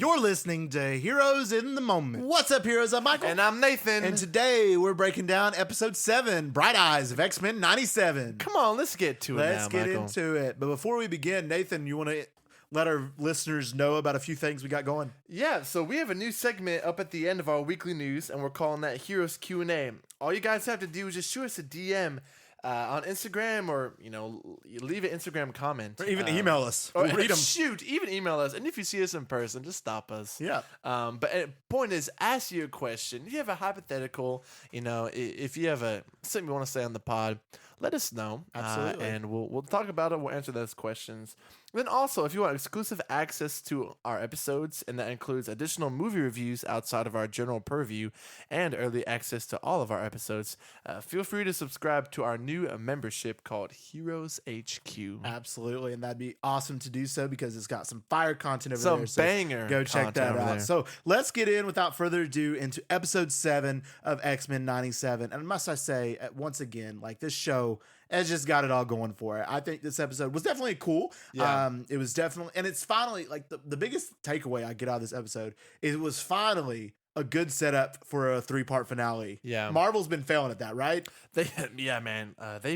You're listening to Heroes in the Moment. What's up, heroes? I'm Michael. And I'm Nathan. And today we're breaking down episode 7, Bright Eyes of X-Men 97. Come on, let's get to it now, Let's get Michael. into it. But before we begin, Nathan, you want to let our listeners know about a few things we got going? Yeah, so we have a new segment up at the end of our weekly news, and we're calling that Heroes Q&A. All you guys have to do is just shoot us a DM on Instagram, or you leave an Instagram comment, Or even email us. or We'll read them. shoot, even email us. And if you see us in person, just stop us. Yeah. But the point is, ask you a question. If you have a hypothetical, if you have something you want to say on the pod, let us know. Absolutely. And we'll talk about it. We'll answer those questions. Then also, if you want exclusive access to our episodes, and that includes additional movie reviews outside of our general purview and early access to all of our episodes, feel free to subscribe to our new membership called Heroes HQ. Absolutely. And that'd be awesome to do so because it's got some fire content over Some there. So banger go check content that over out. there. So let's get in without further ado into episode 7 of X-Men 97. And must I say, once again, like this show has just got it all going for it. I think this episode was definitely cool. Yeah. It was definitely, and it's finally like the biggest takeaway I get out of this episode is it was finally a good setup for a 3-part finale. Yeah. Marvel's been failing at that, right? They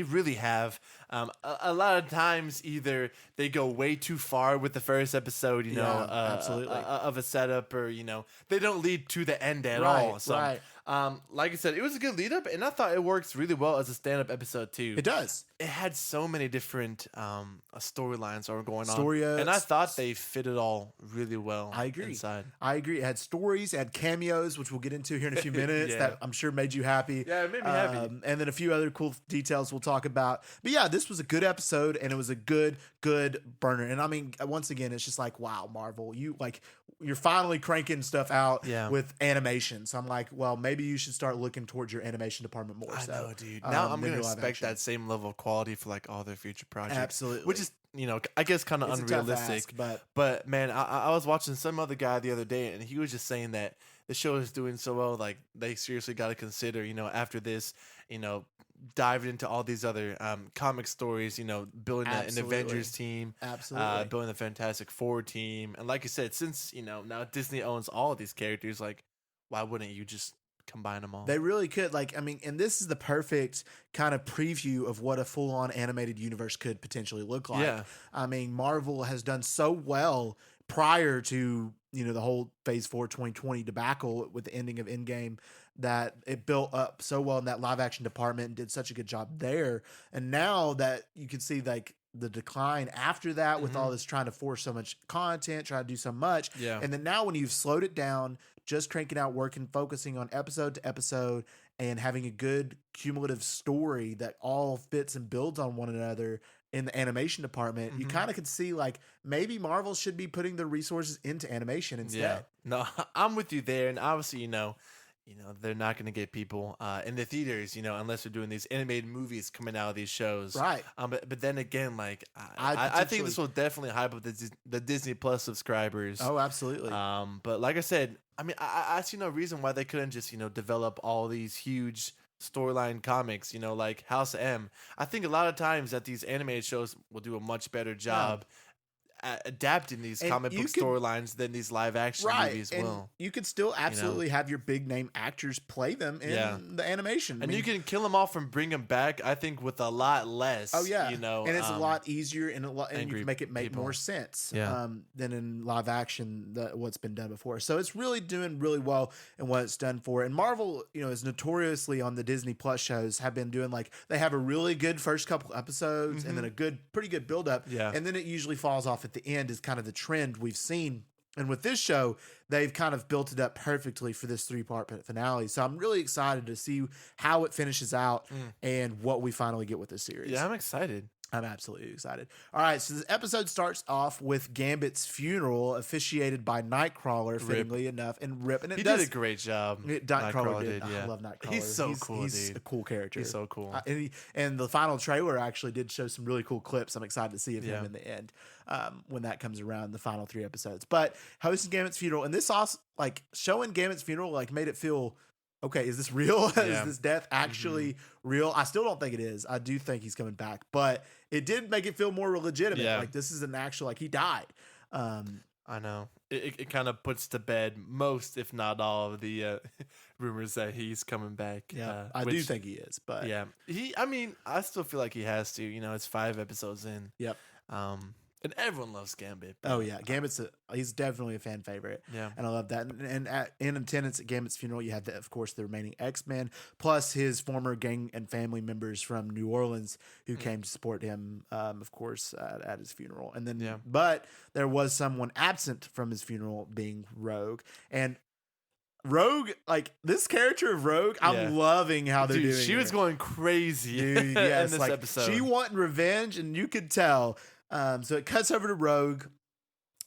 really have. A lot of times, either they go way too far with the first episode, absolutely. of a setup, or they don't lead to the end at Right, all. So, right. like I said, it was a good lead up, and I thought it works really well as a stand up episode too. It does. It had so many different storylines that were going Story, on, and I thought they fit it all really well. I agree. Inside. I agree. It had stories, it had cameos, which we'll get into here in a few minutes. Yeah. That I'm sure made you happy. Yeah, it made me happy. And then a few other cool details we'll talk about. But yeah, this was a good episode, and it was a good burner. And I mean, once again, it's just like, wow, Marvel, you're finally cranking stuff out with animation. So I'm like, well, maybe you should start looking towards your animation department more. I know, dude. Now I'm than gonna your live expect action. that same level of quality for like all their future projects. Absolutely. Which is, I guess kind of It's a tough unrealistic. ask, but man, I was watching some other guy the other day, and he was just saying that the show is doing so well, like they seriously got to consider, after this, dive into all these other comic stories, building an Absolutely. Avengers team, Absolutely. building the Fantastic Four team, and like you said, since now Disney owns all of these characters, like why wouldn't you just combine them all? They really could. And this is the perfect kind of preview of what a full-on animated universe could potentially look like. Yeah. I mean, Marvel has done so well prior to, the whole Phase 4 2020 debacle with the ending of Endgame that it built up so well in that live action department and did such a good job there. And now that you can see like the decline after that with all this trying to force so much content, trying to do so much. Yeah. And then now when you've slowed it down, just cranking out work and focusing on episode to episode and having a good cumulative story that all fits and builds on one another in the animation department, you kind of can see like maybe Marvel should be putting the resources into animation instead. Yeah, no, I'm with you there, and obviously, they're not going to get people in the theaters, unless they're doing these animated movies coming out of these shows, Right. But then again, like I think this will definitely hype up the Disney Plus subscribers. Oh, absolutely. But like I said, I mean, I see no reason why they couldn't just develop all these huge storyline comics, like House of M. I think a lot of times that these animated shows will do a much better job at adapting these And comic you book could- storylines than these live action movies and will. you could still absolutely have your big name actors play them in the animation. And you can kill them off and bring them back, I think, with a lot less. Oh yeah, and it's a lot easier and you can make it make people. more sense Yeah. Than in live action what's been done before. So it's really doing really well in what it's done for. And Marvel, is notoriously on the Disney Plus shows have been doing like they have a really good first couple episodes and then a pretty good build up, Yeah. and then it usually falls off at the end is kind of the trend we've seen. And with this show, they've kind of built it up perfectly for this 3-part finale. So I'm really excited to see how it finishes out and what we finally get with this series. Yeah, I'm excited. I'm absolutely excited. All right, so this episode starts off with Gambit's funeral, officiated by Nightcrawler, fittingly enough, and Rip. And He did a great job. Nightcrawler did. Yeah. I love Nightcrawler. He's so cool, He's dude. a cool character. He's so cool. And the final trailer actually did show some really cool clips. I'm excited to see of him in the end when that comes around, the final 3 episodes. But hosting Gambit's funeral, and this also, like, showing Gambit's funeral, like, made it feel okay, is this real? Yeah. Is this death actually real? I still don't think it is. I do think he's coming back, but it did make it feel more legitimate. Yeah. Like this is an actual, like he died. I know. it kind of puts to bed most, if not all, of the rumors that he's coming back. Yeah, I do think he is, but yeah, I mean, I still feel like he has to. It's 5 episodes in. yep. And everyone loves Gambit. Oh yeah, Gambit's he's definitely a fan favorite. Yeah, and I love that. In attendance at Gambit's funeral, you had of course the remaining X-Men plus his former gang and family members from New Orleans who came to support him. Of course, at his funeral, and then but there was someone absent from his funeral, being Rogue. And Rogue, like this character of Rogue, I'm loving how they're doing. She was going crazy, dude. Yes, in this episode. She wanting revenge, and you could tell. So it cuts over to Rogue,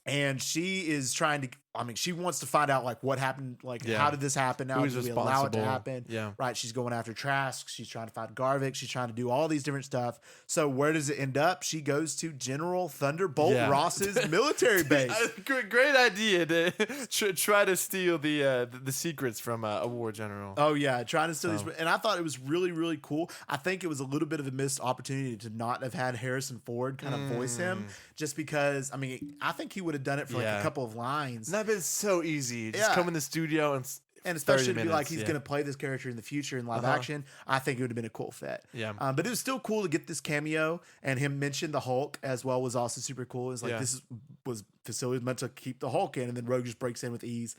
and she is trying to. I mean, she wants to find out like what happened, like how did this happen? Now who's do we responsible? allow it to happen? Yeah, right. She's going after Trask. She's trying to find Garvik. She's trying to do all these different stuff. So where does it end up? She goes to General Thunderbolt Ross's military base. Great idea to try to steal the secrets from a war general. Oh yeah, trying to steal these. And I thought it was really, really cool. I think it was a little bit of a missed opportunity to not have had Harrison Ford kind of voice him, just because. I mean, I think he would have done it for like a couple of lines. And that'd been so easy. Just come in the studio and especially to be like he's going to play this character in the future in live action. I think it would have been a cool fit. Yeah. But it was still cool to get this cameo, and him mention the Hulk as well was also super cool. It's like this was facility meant to keep the Hulk in, and then Rogue just breaks in with ease.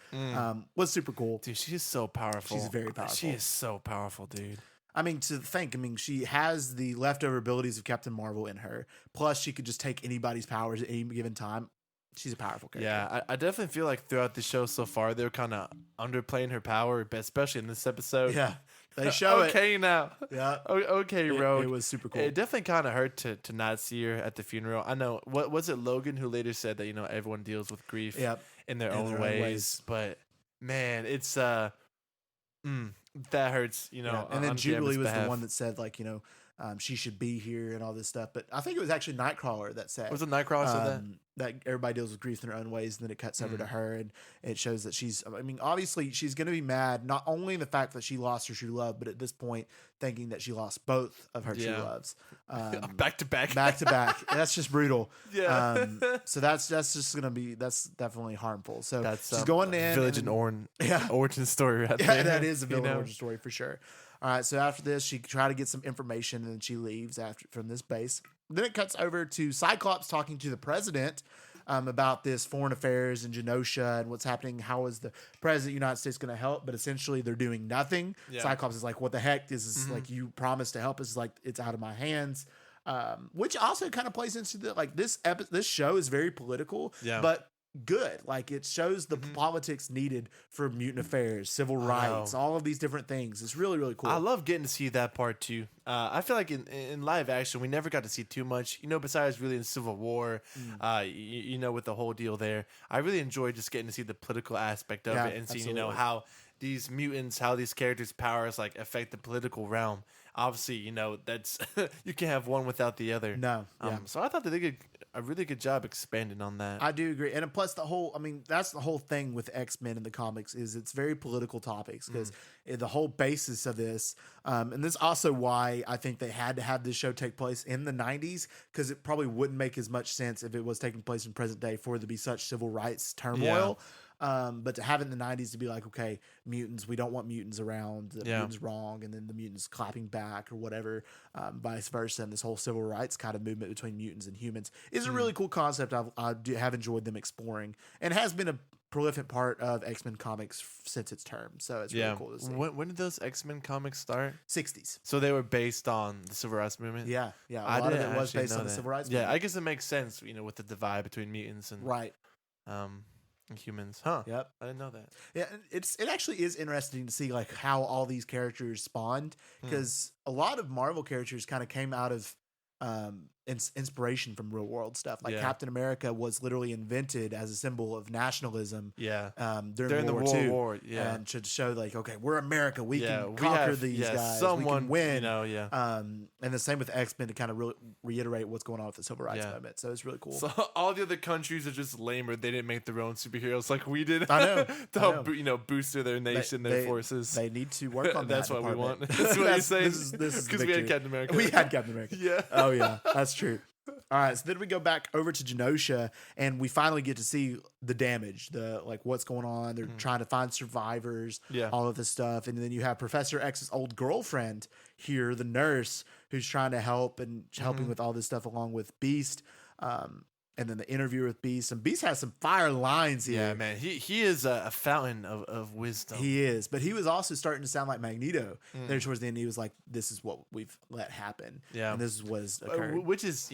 Was super cool. Dude, she is so powerful. She's very powerful. She is so powerful, dude. I mean, she has the leftover abilities of Captain Marvel in her. Plus, she could just take anybody's powers at any given time. She's a powerful character. Yeah, I definitely feel like throughout the show so far, they're kind of underplaying her power, especially in this episode. Yeah, they show it. Okay, now. Yeah. Okay, Rogue. It was super cool. It definitely kind of hurt to not see her at the funeral. I know. What was it, Logan, who later said that everyone deals with grief in their own ways. But man, it's that hurts. And then Jubilee was the one that said like she should be here and all this stuff. But I think it was actually Nightcrawler that said. Was it Nightcrawler said that? That everybody deals with grief in their own ways, and then it cuts over to her, and it shows that obviously she's going to be mad, not only the fact that she lost her true love, but at this point thinking that she lost both of her true loves. Back to back. That's just brutal. Yeah. So that's definitely harmful. So that's she's going in. Village and origin story right there. Yeah, that is a Village origin story for sure. All right, so after this, she tried to get some information, and then she leaves from this base. Then it cuts over to Cyclops talking to the president about this foreign affairs in Genosha and what's happening. How is the president of the United States going to help? But essentially, they're doing nothing. Yeah. Cyclops is like, "What the heck? This is like you promised to help us. Like it's out of my hands." Which also kind of plays into this show is very political, but good. Like it shows the politics needed for mutant affairs, civil rights, all of these different things. It's really, really cool. I love getting to see that part too. I feel like in live action, we never got to see too much, besides really in Civil War, with the whole deal there. I really enjoyed just getting to see the political aspect of it and seeing, how these mutants, how these characters' powers like affect the political realm. Obviously, that's you can't have one without the other. No. So I thought that they did a really good job expanding on that. I do agree. And plus that's the whole thing with X-Men in the comics is it's very political topics because the whole basis of this, and this is also why I think they had to have this show take place in the 90s because it probably wouldn't make as much sense if it was taking place in present day for it to be such civil rights turmoil. Yeah. But to have it in the 90s to be like, okay, mutants, we don't want mutants around, the mutants wrong, and then the mutants clapping back or whatever, vice versa, and this whole civil rights kind of movement between mutants and humans is a really cool concept I have enjoyed them exploring, and has been a prolific part of X-Men comics since its term, so it's really cool to see. When did those X-Men comics start? 60s. So they were based on the civil rights movement? Yeah. A lot of it was based on the civil rights movement. Yeah, I guess it makes sense, with the divide between mutants and... Right. Humans, huh? Yep, I didn't know that. Yeah, it actually is interesting to see like how all these characters spawned because a lot of Marvel characters kind of came out of inspiration from real world stuff. Like Captain America was literally invented as a symbol of nationalism. Yeah, during the World War II. Yeah, and to show like, okay, we're America, we can conquer these guys, someone, we can win. And the same with X-Men to kind of really reiterate what's going on with the civil rights movement. So it's really cool. So all the other countries are just lamer. They didn't make their own superheroes like we did. I know to help booster their nation, their forces. They need to work on that. That's what we want. That's what you're saying. This is because we had Captain America. We had Captain America. Yeah. Oh yeah, that's true. All right, so then we go back over to Genosha, and we finally get to see the damage, the like what's going on. They're trying to find survivors, all of this stuff, and then you have Professor X's old girlfriend here, the nurse, who's trying to help and helping with all this stuff along with Beast. And then the interview with Beast, and Beast has some fire lines here. Yeah, man, he is a fountain of wisdom. He is, but he was also starting to sound like Magneto. There towards the end, he was like, "This is what we've let happen." Yeah, and this is what has occurred, which is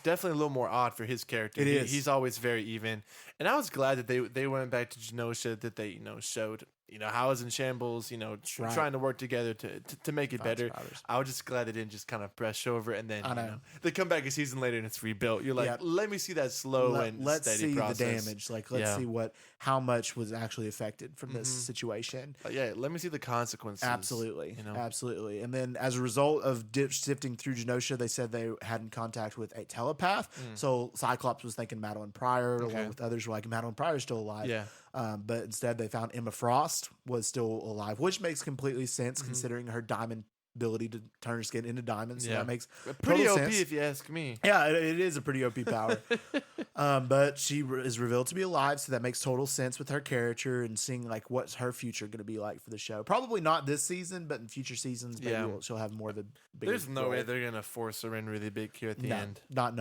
definitely a little more odd for his character. It is. He's always very even, and I was glad that they went back to Genosha, that they showed how it's in shambles, trying to work together to make it better. I was just glad they didn't just kind of brush over it, and then they come back a season later and it's rebuilt. You're like, let me see that slow and let's steady see process. the damage. Like, let's see how much was actually affected from this situation. Let me see the consequences. Absolutely, absolutely. And then as a result of sifting through Genosha, they said they had in contact with a telepath. So Cyclops was thinking Madeline Pryor, along with others were like, Madeline Pryor's still alive. Yeah. But instead they found Emma Frost was still alive, which makes completely sense considering her diamond ability to turn her skin into diamonds. So that makes pretty OP sense. if you ask me. Yeah, it is a pretty OP power. But she is revealed to be alive, so that makes total sense with her character and seeing like what's her future going to be like for the show. Probably not this season, but in future seasons, maybe she'll have more of a bigger There's no role. way they're gonna force her in really big here at the end. No.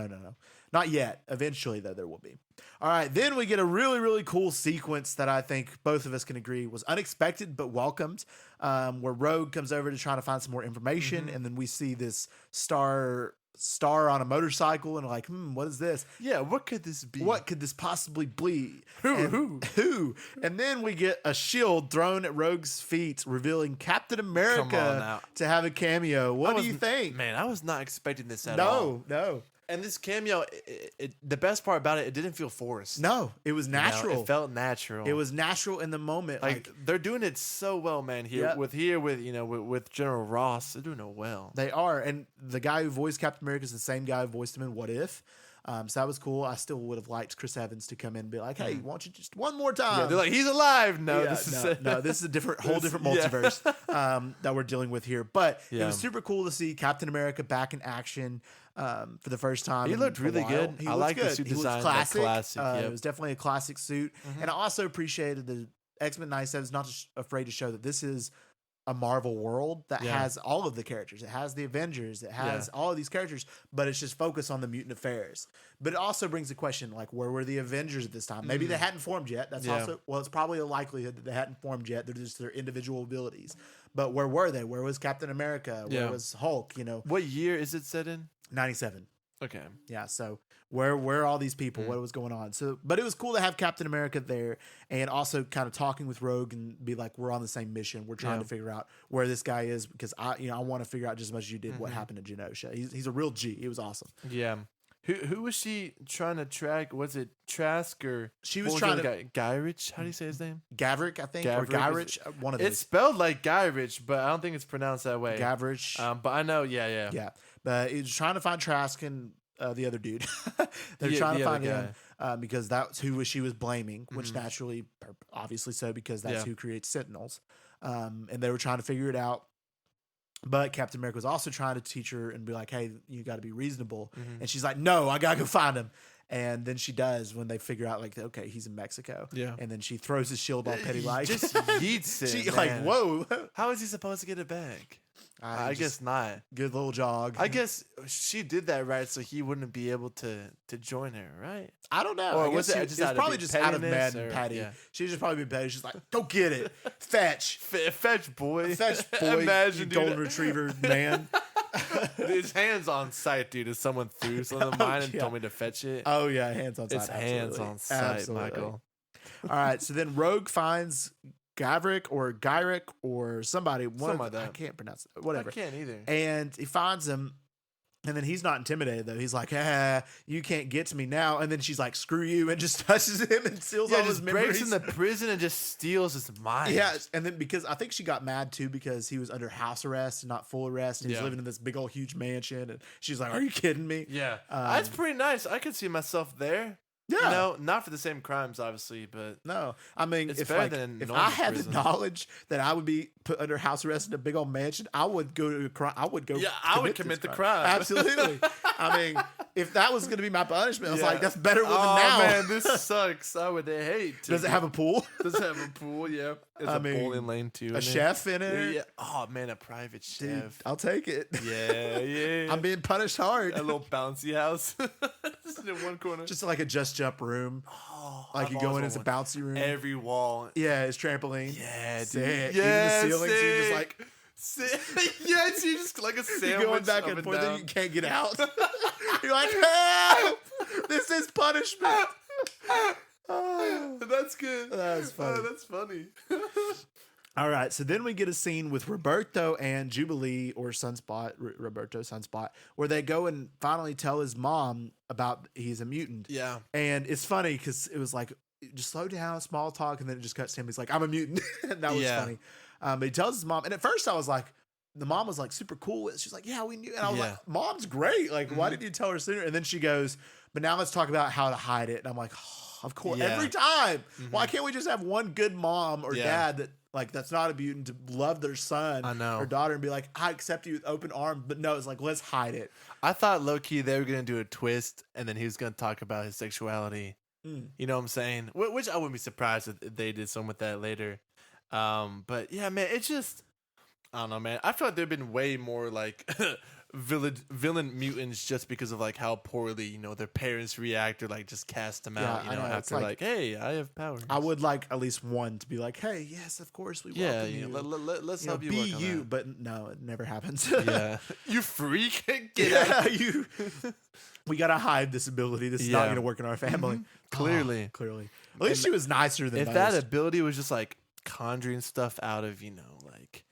Not yet. Eventually, though, there will be. All right, then we get a really, really cool sequence that I think both of us can agree was unexpected but welcomed, where Rogue comes over to try to find some more information, and then we see this star on a motorcycle, and like, what is this? Yeah, what could this be? What could this possibly be? Who? And then we get a shield thrown at Rogue's feet, revealing Captain America to have a cameo. What do you think? Man, I was not expecting this at all. No. And this cameo, the best part about it didn't feel forced. No, it was natural. It felt natural. It was natural in the moment. Like they're doing it so well, man. With General Ross, they're doing it well. They are, and the guy who voiced Captain America is the same guy who voiced him in What If. So that was cool. I still would have liked Chris Evans to come in and be like, "Hey, why don't you just one more time?" Yeah, they're like, "He's alive." No, this is a whole different multiverse that we're dealing with here. But it was super cool to see Captain America back in action for the first time. He looked really good. I like the suit design. Classic. Yep. It was definitely a classic suit, and I also appreciated the X-Men 97 is not afraid to show that this is a Marvel world that has all of the characters. It has the Avengers. It has all of these characters, but it's just focused on the mutant affairs. But it also brings the question, like, where were the Avengers at this time? Maybe they hadn't formed yet. That's also, it's probably a likelihood that they hadn't formed yet. They're just their individual abilities. But where were they? Where was Captain America? Where was Hulk? What year is it set in? 97. Okay. Yeah, so where are all these people? What was going on? So, but it was cool to have Captain America there and also kind of talking with Rogue and be like, we're on the same mission. We're trying to figure out where this guy is because I want to figure out just as much as you did what happened to Genosha. He's a real G. It was awesome. Yeah. Who was she trying to track? Was it Trask or she was trying to Gyrich? How do you say his name? Gavrik, I think, or Gyrich. One of those. It's spelled like Gyrich, but I don't think it's pronounced that way. Gavrik. But I know, yeah. But he was trying to find Trask and the other dude. They're trying to find him because that's who she was blaming, which naturally, obviously so, because that's who creates Sentinels. And they were trying to figure it out. But Captain America was also trying to teach her and be like, hey, you got to be reasonable. And she's like, no, I got to go find him. And then she does when they figure out, like, okay, he's in Mexico. Yeah. And then she throws his shield all petty like. Just yeets it. She like, whoa. How is he supposed to get it back? I guess not. Good little jog. I guess she did that right so he wouldn't be able to join her, right? I don't know. Or was it probably just out of mad and petty. Yeah. She just probably been petty. She's like, go get it. Fetch. Fetch, boy. Fetch, boy. Imagine, you golden retriever man. His hands on sight, dude. If someone threw something of mine and told me to fetch it. Oh, yeah. Hands on sight. It's hands on sight, Michael. All right. So then Rogue finds Gavrik or somebody. Something like that. I can't pronounce it. Whatever. I can't either. And he finds him. And then he's not intimidated, though. He's like, you can't get to me now. And then she's like, screw you, and just touches him and steals all his memories. Breaks in the prison and just steals his mind. Yeah, and then because I think she got mad, too, because he was under house arrest and not full arrest. And he's living in this big old huge mansion. And she's like, are you kidding me? Yeah. That's pretty nice. I could see myself there. Yeah. You know, not for the same crimes, obviously, but No, I mean, It's if better like than if normal I had prison. the knowledge that I would be put under house arrest in a big old mansion, I would go to a crime. I would go. Yeah, I would this commit the crime. Absolutely. I mean, if that was going to be my punishment, I was like, that's better than Oh now. man, this sucks. I would hate to. Does it have a pool? Does it have a pool? Yeah. It's I a mean, bowling lane too. A chef in it? Yeah. Oh man, a private Dude, chef. I'll take it. Yeah, yeah. I'm being punished hard. A little bouncy house. Just in one corner. Just like a just jump room. Oh, Like I've you go in always as a wanted bouncy room. every wall. Yeah, it's trampoline. Yeah, dude. Sick. Yeah, Even the ceilings, you're just sick. like Yeah, it's you just like a sandwich. you're going back up and forth, down. and you can't get out. You're like, help! This is punishment. Oh, That's good. That's funny. That's funny. all right, so then we get a scene with Roberto and Jubilee or Sunspot, Roberto Sunspot, where they go and finally tell his mom about he's a mutant. Yeah. And it's funny because it was like, just slow down, small talk, and then it just cuts to him. He's like, I'm a mutant. And that was Yeah. funny. But he tells his mom, and at first I was like, the mom was like super cool with it. She's like, yeah, we knew. And I was Yeah. like, mom's great. Like, why didn't you tell her sooner? And then she goes, but now let's talk about how to hide it. And I'm like, oh, of course, Yeah. every time. Why can't we just have one good mom or Yeah. dad that like that's not a mutant to love their son I know. or daughter and be like, I accept you with open arms. But no, it's like, let's hide it. I thought low key they were gonna do a twist and then he was gonna talk about his sexuality. Mm. You know what I'm saying? Which I wouldn't be surprised if they did some with that later. But yeah, man, it's just I don't know, man. I feel like there've been way more like villain mutants just because of like how poorly their parents react or like just cast them out. Yeah, I know. It's After like- hey, I have powers. I would like at least one to be like, hey, yes, of course we Yeah, welcome you. let's You know, help you be work on you, that. but no, it never happens. Yeah, you freak. Get out. Yeah, you. We gotta hide this ability. This is not Yeah. gonna work in our family. Clearly. Oh, clearly. At least she was nicer than If most. that ability was just like conjuring stuff out of like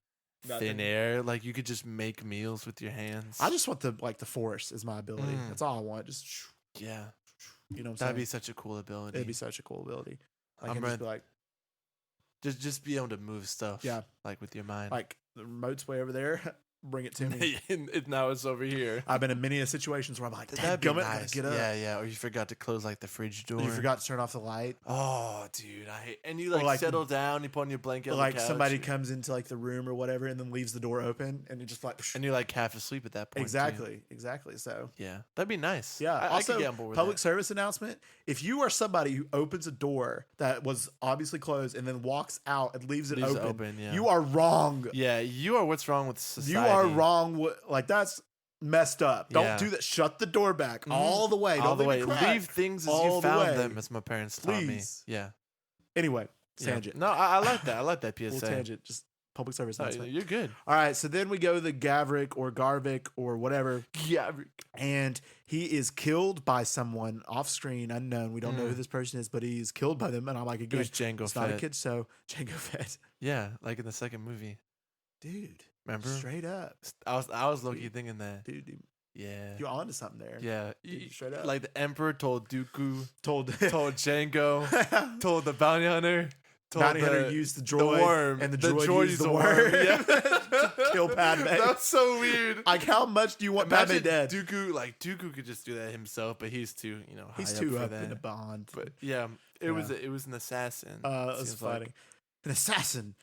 Nothing. thin air, like you could just make meals with your hands. I just want the force is my ability. Mm. That's all I want. Just yeah, you know, what I'm that'd saying? be such a cool ability. It'd be such a cool ability. Like, I'm and just ready. be like, Just be able to move stuff. Yeah. like with your mind. like the remote's way over there. Bring it to me. Now it's over here. I've been in many situations where I'm like, That'd be dadgummit, nice. get up. Yeah. Or you forgot to close like the fridge door. You forgot to turn off the light. Oh, dude, I hate. And you Or, like, like, settle down. You put on your blanket. Or on like the couch, somebody comes into like the room or whatever and then leaves the door open and it just like and you're like half asleep at that point. too. exactly. So Yeah, that'd be nice. yeah. I Also, could get on board with public that. service announcement: if you are somebody who opens a door that was obviously closed and then walks out and leaves it Leaves it open, open, yeah. you are wrong. Yeah, you are what's wrong with society. You are wrong. Like that's messed up. Don't Yeah. do that. Shut the door back all the way. All Don't the leave way. it cracked. Leave things as All you the found way. them, as my parents taught Please. me. Yeah. Anyway, Yeah. tangent. No, I like that. I like that PSA. Little tangent. Just public service No, announcement. you're good. All right, so then we go to the Gavrik or Garvik or whatever, Yeah. and he is killed by someone off screen, unknown. We don't know who this person is, but he's killed by them. And I'm like, It again, was Django it's not a Fett. kid show. Django Fett, Yeah, like in the second movie. dude. Remember? Straight up, I was low key thinking that. dude. Yeah. You're onto something there. Yeah. Dude, straight up. Like the Emperor told Dooku, Told told Django, told the bounty hunter, told Bounty Hunter the, used the the droid, worm, and the droid used the worm. worm. Yeah. To kill Padme. That's so weird. Like, how much do you want Padme Imagine dead? Dooku could just do that himself, but he's too, high He's up too for up that. in a bond. But yeah, it Yeah. was an assassin. That's seems funny. like. An assassin.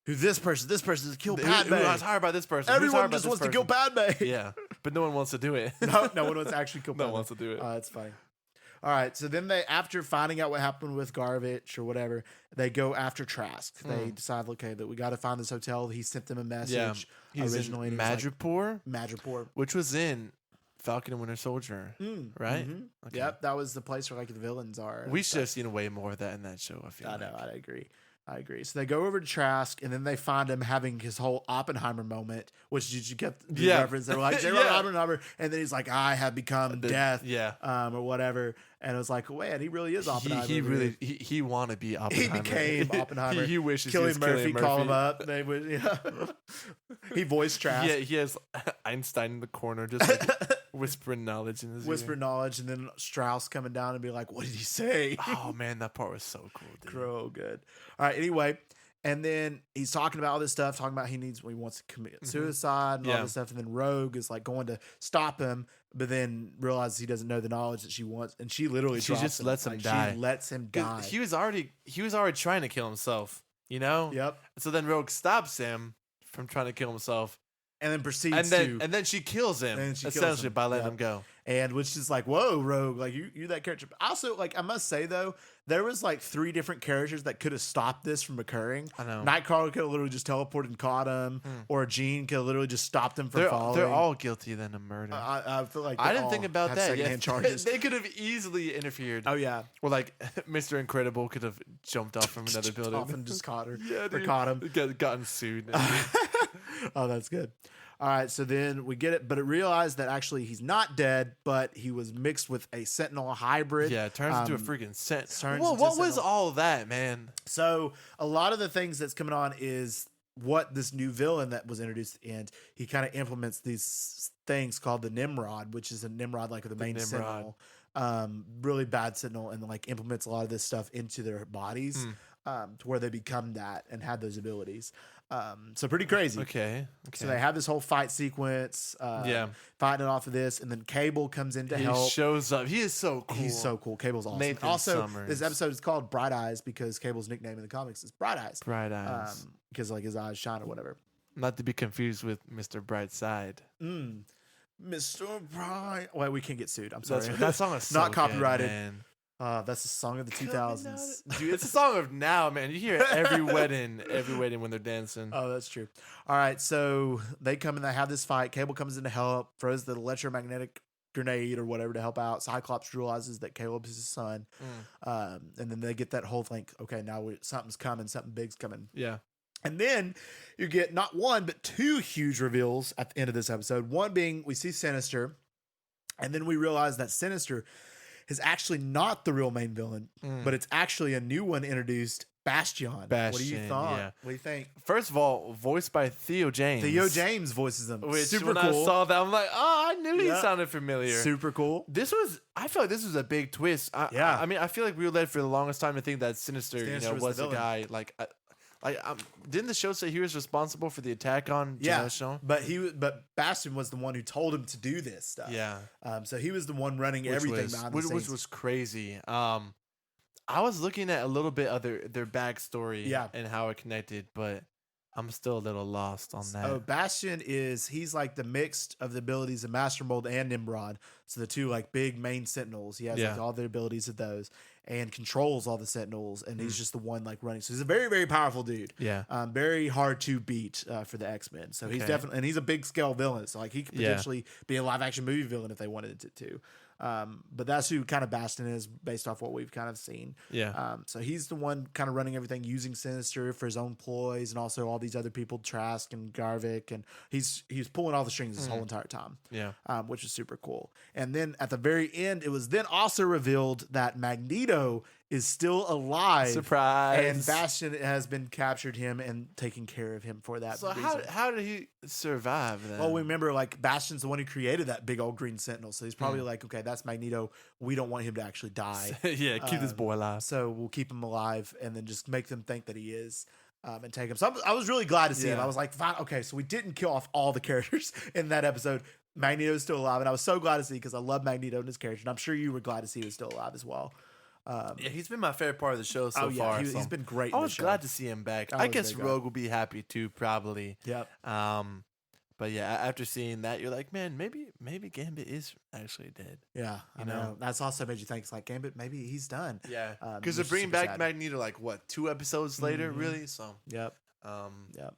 Who this person is killed Who Padme. was hired by this person? Who's hired Everyone by just this wants to kill person? Padme. Yeah, but no one wants to do it. No one wants to actually kill No Padme. one wants to do it. That's funny. All right, so then they, after finding out what happened with Garvich or whatever, they go after Trask. They decide, okay, that we got to find this hotel. He sent them a message He's originally. in and he was Madripoor, like, Madripoor. which was in Falcon and Winter Soldier, right? Mhm. Okay. Yep, that was the place where like the villains are. and We stuff. should have seen way more of that in that show. I feel I like. know, I agree. So they go over to Trask, and then they find him having his whole Oppenheimer moment, which did you get the Yeah. reference? They were like, J. Yeah. Oppenheimer, and then he's like, I have become death, Yeah. or whatever. And it was like, man, he really is Oppenheimer. He over really here. he want to be He Oppenheimer. became Oppenheimer. he wishes Killing he was Murphy, Killian call him Murphy. up. They would, yeah. He voiced Trask. Yeah, he has Einstein in the corner, just like whispering knowledge in his Whisper ear. knowledge, and then Strauss coming down and be like, what did he say? Oh man, that part was so cool, dude. Crow, good. All right, anyway. And then he's talking about all this stuff, talking about he wants to commit suicide and all Yeah. this stuff. And then Rogue is like going to stop him, but then realizes he doesn't know the knowledge that she wants, and she literally She drops just lets him Like, die. She lets him 'Cause die. he was already trying to kill himself, you know? Yep. So then Rogue stops him from trying to kill himself. And then proceeds And then she kills him, And she kills essentially him. by letting Yep. him go. and which is like, whoa, Rogue, like you're that character. Also, like I must say though, there was like 3 different characters that could have stopped this from occurring. I know. Nightcrawler could have literally just teleported and caught him, or Jean could have literally just stopped him from falling. They're all guilty then of murder. I feel like I they didn't all think about have that. secondhand Yeah. charges. They could have easily interfered. Oh yeah, Or like Mr. Incredible could have jumped off from another Jumped building. off and just caught her. Yeah, or dude. caught him. Gotten sued. Oh, that's good. All right, so then we get it, but it realized that actually he's not dead, but he was mixed with a Sentinel hybrid. Yeah, it turns into a freaking scent. turns Well, into what was Sentinel. all that, man? So a lot of the things that's coming on is what this new villain that was introduced, and he kind of implements these things called the Nimrod, which is a Nimrod like the main Nimrod. Sentinel, really bad Sentinel, and like implements a lot of this stuff into their bodies, to where they become that and have those abilities. So pretty crazy. Okay. So they have this whole fight sequence, fighting off of this, and then Cable comes in to He help. shows up. He is so cool. He's so cool. Cable's awesome. Nathan Also, Summers. this episode is called Bright Eyes because Cable's nickname in the comics is Bright Eyes. Bright Eyes. Because like his eyes shine or whatever. Not to be confused with Mr. Brightside. Mr. Bright. Well, we can't get sued. I'm sorry. That song is so not good, copyrighted. man. That's the song of the 2000s. Dude, it's a song of now, man. You hear it every wedding when they're dancing. Oh, that's true. All right, so they come and they have this fight. Cable comes in to help, throws the electromagnetic grenade or whatever to help out. Cyclops realizes that Caleb is his son, and then they get that whole thing. Okay, now something's coming, something big's coming. Yeah. And then you get not one but 2 huge reveals at the end of this episode. One being we see Sinister, and then we realize that Sinister is actually not the real main villain, but it's actually a new one introduced, Bastion. What do you Bastion, thought? yeah. What do you think? First of all, voiced by Theo James. Theo James voices him. Which Super when cool. I saw that, I'm like, oh, I knew he Yeah. sounded familiar. Super cool. I feel like this was a big twist. I mean, I feel like we were led for the longest time to think that Sinister, Sinister was was the the guy. Didn't the show say he was responsible for the attack on Yeah, Genosha? but Bastion was the one who told him to do this stuff. Yeah. So he was the one running everything behind the which scenes. was crazy. I was looking at a little bit of their backstory and how it connected, but I'm still a little lost on that. Oh, Bastion he's like the mixed of the abilities of Master Mold and Nimrod. So the 2 like big main Sentinels. He has like all the abilities of those and controls all the Sentinels, and he's just the one like running. So he's a very, very powerful dude. Yeah. Very hard to beat for the X-Men. So he's definitely, and he's a big scale villain. So like he could potentially be a live action movie villain if they wanted it to. But that's who kind of Bastion is based off what we've kind of seen. Yeah. So he's the one kind of running everything, using Sinister for his own ploys, and also all these other people, Trask and Garvik, and he's pulling all the strings this whole entire time. Yeah. Which is super cool. And then at the very end, it was then also revealed that Magneto is still alive. Surprise. And Bastion has been captured him and taking care of him for that So reason. how did he survive then? Well, we remember like Bastion's the one who created that big old green sentinel. So he's probably like, okay, that's Magneto. We don't want him to actually die. yeah, keep this boy alive. So we'll keep him alive and then just make them think that he is. And take him. So I was really glad to see him. Yeah. I was like, fine, okay, so we didn't kill off all the characters in that episode. Magneto's still alive, and I was so glad to see because I love Magneto and his character, and I'm sure you were glad to see he was still alive as well. Yeah, he's been my favorite part of the show so far. He's been great. I in the was show. glad to see him back. I I was guess very glad. Rogue will be happy too, probably. Yep. But yeah, after seeing that, you're like, man, maybe Gambit is actually dead. Yeah, I know. That's also made you think, it's like, Gambit, maybe he's done. Yeah, Which because they're is bringing super back sad. Magneto like what 2 episodes later, really? So Yep. Yep.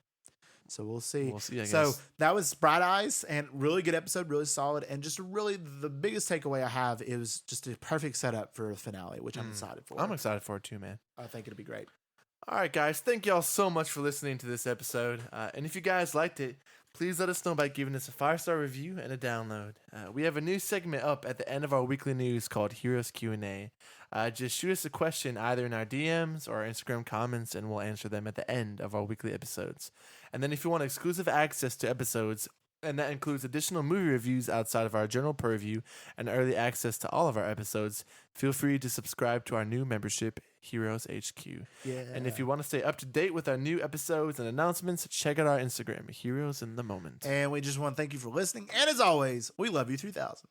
So we'll see. We'll see, I So guess. that was Bright Eyes, and really good episode, really solid, and just really the biggest takeaway I have is just a perfect setup for the finale, which I'm excited for. I'm excited for it too, man. I think it'll be great. All right, guys. Thank y'all so much for listening to this episode. And if you guys liked it, please let us know by giving us a 5-star review and a download. We have a new segment up at the end of our weekly news called Heroes Q&A. Just shoot us a question either in our DMs or our Instagram comments, and we'll answer them at the end of our weekly episodes. And then if you want exclusive access to episodes And that includes additional movie reviews outside of our general purview and early access to all of our episodes. Feel free to subscribe to our new membership, Heroes HQ. Yeah. And if you want to stay up to date with our new episodes and announcements, check out our Instagram, Heroes in the Moment. And we just want to thank you for listening. And as always, we love you 3000.